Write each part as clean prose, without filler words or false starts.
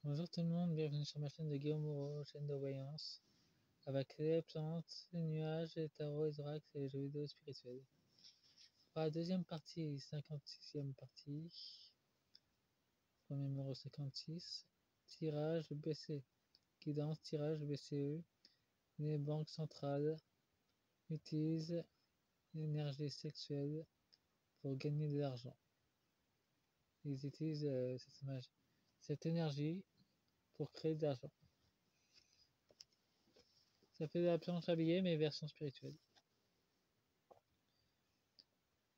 Bonjour tout le monde, bienvenue sur ma chaîne de Guillaume Moreau, chaîne de voyance, avec les plantes, les nuages, les tarots, les oracles et les jeux vidéo spirituels. Pour la deuxième partie, 56e partie, premier numéro 56, tirage BC, guidance, tirage BCE, les banques centrales utilisent l'énergie sexuelle pour gagner de l'argent. Ils utilisent cette énergie pour créer de l'argent. Ça fait de la planche à billets, mais version spirituelle.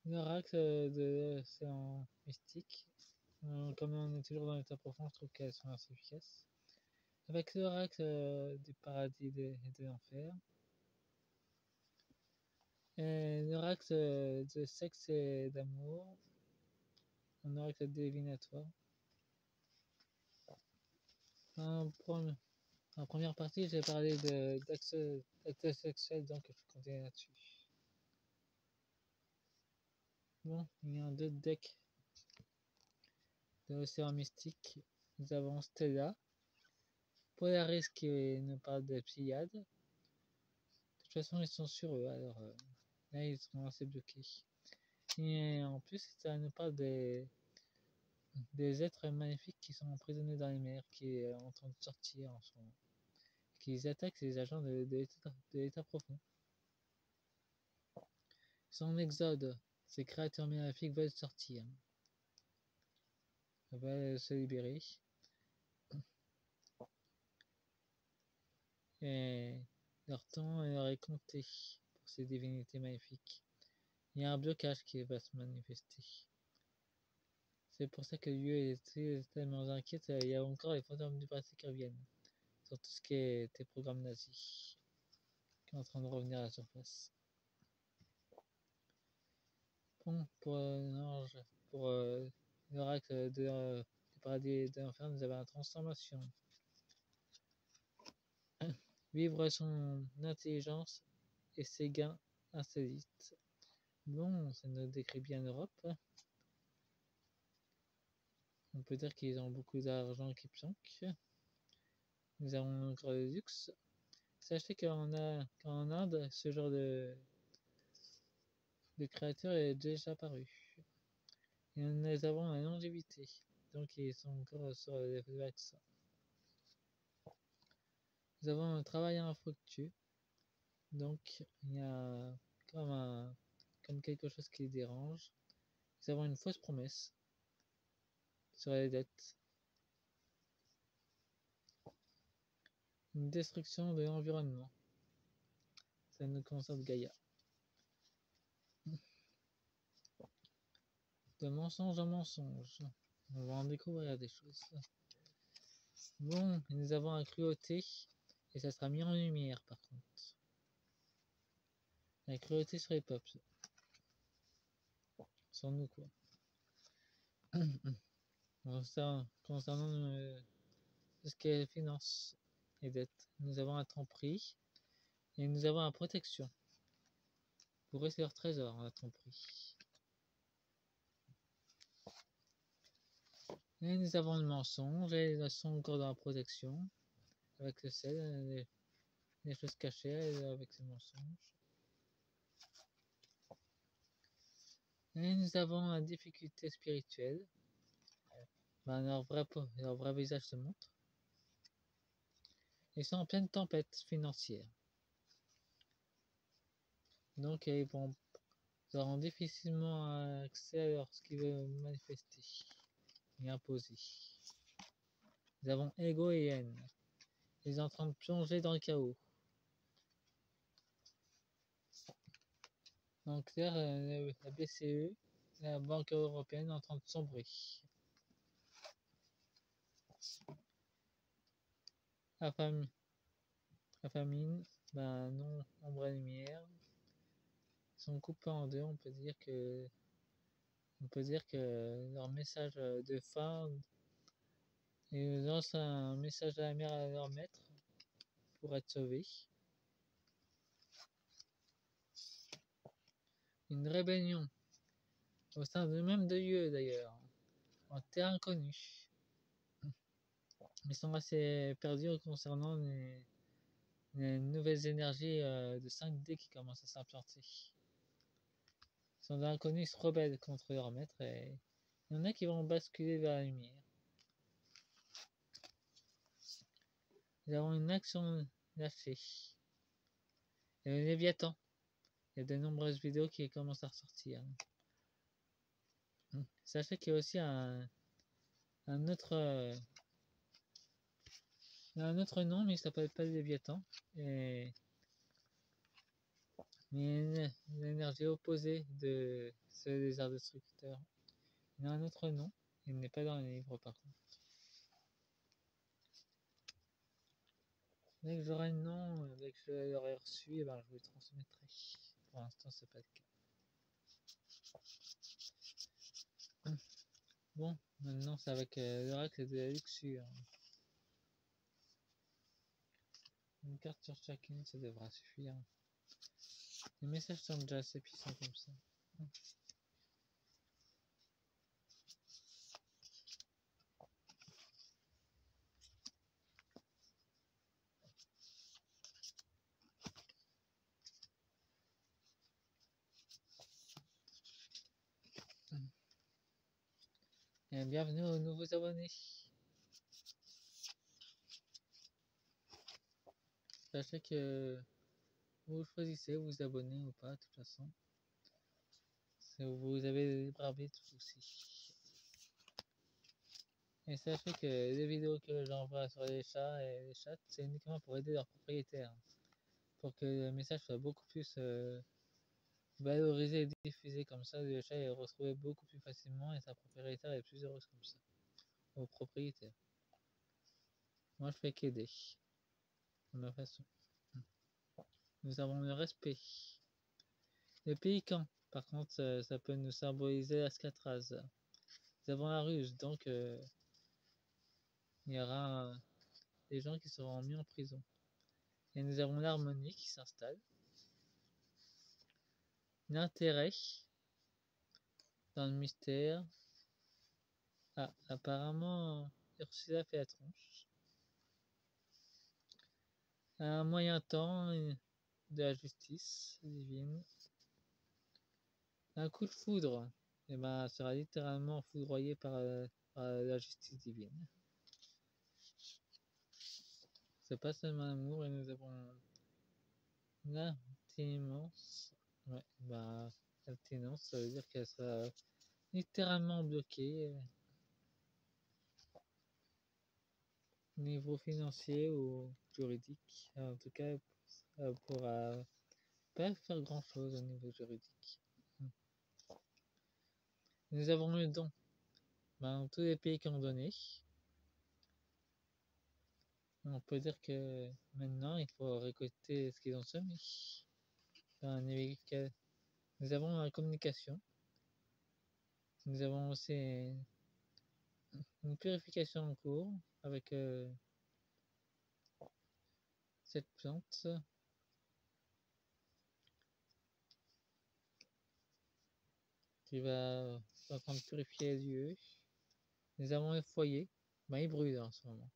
L'oracle c'est en mystique. Comme on est toujours dans l'état profond, je trouve qu'elles sont assez efficaces. Avec l'oracle du paradis et de l'enfer. L'oracle de sexe et d'amour. Un oracle divinatoire. En première partie, j'ai parlé d'acte sexuel, donc je continue là-dessus. Bon, il y a deux decks de l'océan mystique. Nous avons Stella, Polaris qui nous parle de Pléiades. De toute façon, ils sont sur eux, alors là, ils sont assez bloqués. Et en plus, ça nous parle des êtres maléfiques qui sont emprisonnés dans les mers, qui est en train de sortir en ce moment. Qui attaquent les agents de l'état profond. Son exode, ces créatures maléfiques veulent sortir. Elles veulent se libérer. Et leur temps leur est compté pour ces divinités maléfiques. Il y a un blocage qui va se manifester. C'est pour ça que Dieu est tellement inquiète. Il y a encore les fantômes du passé qui reviennent. Sur tout ce qui était programme nazi. Qui est en train de revenir à la surface. Bon, pour l'oracle du paradis et de l'enfer, nous avons la transformation. Vivre son intelligence et ses gains insolites. Bon, ça nous décrit bien l'Europe. On peut dire qu'ils ont beaucoup d'argent qui planque. Nous avons encore le luxe. Sachez qu'en Inde, ce genre de créature est déjà apparu. Et nous avons la longévité. Donc ils sont encore sur les vaccins. Nous avons un travail infructueux. Donc il y a comme quelque chose qui les dérange. Nous avons une fausse promesse sur les dettes. Une destruction de l'environnement. Ça nous concerne Gaïa. De mensonge en mensonge. On va en découvrir des choses. Bon, nous avons la cruauté. Et ça sera mis en lumière par contre. La cruauté sur les peuples. Sans nous quoi. Concernant ce qui est finance et dette, nous avons un temps pris. Et nous avons la protection. Pour rester leur trésor, à temps pris. Et nous avons le mensonge et ils sont encore dans la protection. Avec le sel, les choses cachées avec ces mensonges. Et nous avons la difficulté spirituelle. Leur vrai visage se montre. Ils sont en pleine tempête financière. Donc ils auront difficilement accès à ce qu'ils veulent manifester et imposer. Nous avons ego et haine. Ils sont en train de plonger dans le chaos. En clair, la BCE, la Banque européenne, est en train de sombrer. La famine, non, ombre et lumière. Ils sont coupés en deux, on peut dire que leur message de fin, ils lancent un message à la mer à leur maître pour être sauvés. Une rébellion au sein de même de Dieu d'ailleurs, en terre inconnue. ils sont assez perdus concernant les nouvelles énergies de 5D qui commencent à s'implanter. Ils sont dans l'inconnu, ils se rebellent contre leur maître et il y en a qui vont basculer vers la lumière. Nous avons une action lâchée. Et le Léviathan. Il y a de nombreuses vidéos qui commencent à ressortir. Sachez qu'il y a aussi un autre nom, mais il s'appelle pas le Léviathan. Mais une énergie opposée de celle des arts destructeurs. Il a un autre nom, il n'est pas dans les livres par contre. Dès que j'aurai le nom, dès que je l'aurai reçu, eh ben, je vous le transmettrai. Pour l'instant, c'est pas le cas. Bon, maintenant c'est avec l'oracle de la luxure. Une carte sur chacune, ça devra suffire. Les messages sont déjà assez puissants comme ça. Et bienvenue aux nouveaux abonnés. Sachez que vous choisissez vous abonner ou pas, de toute façon. Vous avez le libre arbitre aussi. Et sachez que les vidéos que j'envoie sur les chats et les chats, c'est uniquement pour aider leurs propriétaires. Pour que le message soit beaucoup plus valorisé et diffusé comme ça, le chat est retrouvé beaucoup plus facilement et sa propriétaire est plus heureuse comme ça. Au propriétaire. Moi je fais qu'aider. De ma façon. Nous avons le respect. Le pélican, par contre, ça peut nous symboliser l'Ascatraz. Nous avons la ruse, donc il y aura des gens qui seront mis en prison. Et nous avons l'harmonie qui s'installe. L'intérêt dans le mystère. Ah, apparemment, Ursula fait la tronche. Un moyen temps de la justice divine. Un coup de foudre, et ben, sera littéralement foudroyé par la justice divine. C'est pas seulement l'amour, et nous avons l'abstinence. Ouais, bah, l'abstinence, ça veut dire qu'elle sera littéralement bloquée. Niveau financier ou juridique. En tout cas, elle pourra pas faire grand chose au niveau juridique. Nous avons le don. Dans tous les pays qui ont donné, on peut dire que maintenant il faut récolter ce qu'ils ont semé. Nous avons la communication. Nous avons aussi une purification en cours avec cette plante. Qui va en train de purifier les lieux. Nous avons le foyer. Ben, il brûle en ce moment.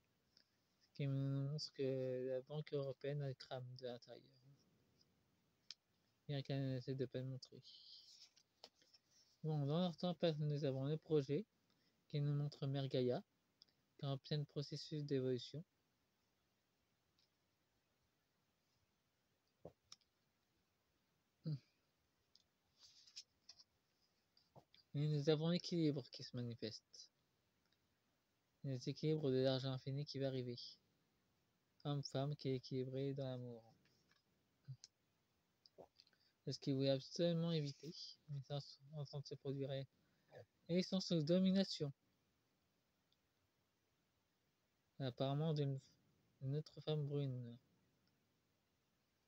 Ce qui nous montre que la Banque européenne elle crame de l'intérieur. Bien qu'elle essaie de pas le montrer. Bon, dans leur temps, nous avons le projet qui nous montre Mère Gaïa, qui est en plein processus d'évolution. Et nous avons l'équilibre qui se manifeste. Les équilibres de l'argent infini qui va arriver. Homme-femme qui est équilibré dans l'amour. C'est ce qu'il voulait absolument éviter, mais c'est en train de se produire. Et ils sont sous domination. Apparemment d'une autre femme brune.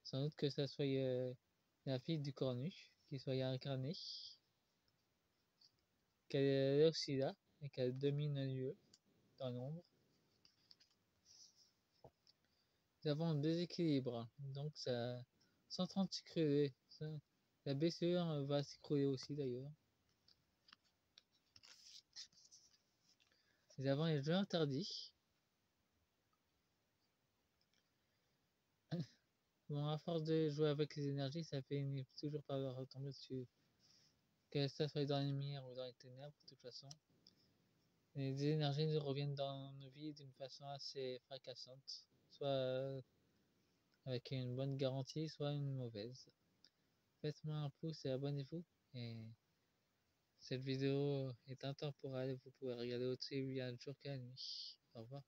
Sans doute que ça soit la fille du cornu, qui soit incarnée, qu'elle est aussi là, et qu'elle domine un lieu dans l'ombre. Nous avons un déséquilibre, donc ça, 130 s'écrouler. La BCE va s'écrouler aussi d'ailleurs. Nous avons les jeux interdits. Bon, à force de jouer avec les énergies, ça finit toujours par retomber dessus. Que ça soit dans les lumières ou dans les ténèbres, de toute façon. Les énergies nous reviennent dans nos vies d'une façon assez fracassante. Soit avec une bonne garantie, soit une mauvaise. Faites-moi un pouce et abonnez-vous. Et cette vidéo est intemporelle, vous pouvez regarder au-dessus bien le jour qu'à la nuit. Au revoir.